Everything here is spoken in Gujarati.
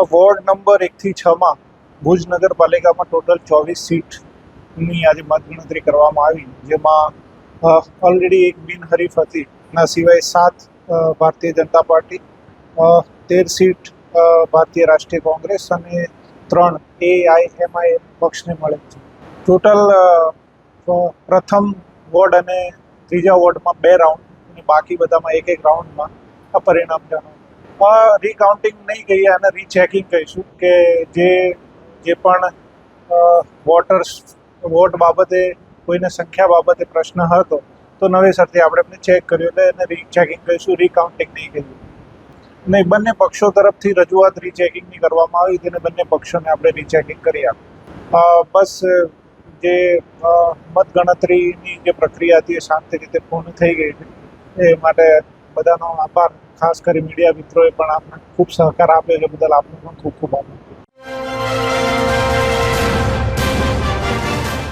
વોર્ડ નંબર 1 થી 6 માં ભુજ નગરપાલિકામાં ટોટલ 24 સીટની આજે મતગણતરી કરવામાં આવી, જેમાં ઓલરેડી એક બિનહરીફ હતી, ના સિવાય 7 ભારતીય જનતા પાર્ટી, 13 સીટ ભારતીય રાષ્ટ્રીય કોંગ્રેસ અને 3 AIMIM પક્ષને મળે છે. ટોટલ પ્રથમ વોર્ડ અને ત્રીજા વોર્ડમાં 2 રાઉન્ડ અને બાકી બધામાં એક રાઉન્ડમાં આ પરિણામ જાણવા. રીકાઉન્ટિંગ નહીં કહીએ અને રીચેકિંગ કહીશું કે જે પણ વોટ બાબતે કોઈને સંખ્યા બાબતે પ્રશ્ન હતો તો નવેસરથી આપણે એમને ચેક કર્યું એટલે એને રીચેકિંગ કહીશું, રીકાઉન્ટિંગ નહીં કહીશું. નહીં, બંને પક્ષો તરફથી રજૂઆત રીચેકિંગની કરવામાં આવી તેને બંને પક્ષોને આપણે રીચેકિંગ કરી આપી. બસ જે મતગણતરીની જે પ્રક્રિયા હતી એ શાંતિ રીતે પૂર્ણ થઈ ગઈ છે, એ માટે બધાનો આભાર. ખાસ કરી મીડિયા મિત્રોએ પણ આપણે ખૂબ સહકાર આપ્યો છે, બદલ આપનો પણ ખૂબ ખૂબ આભાર.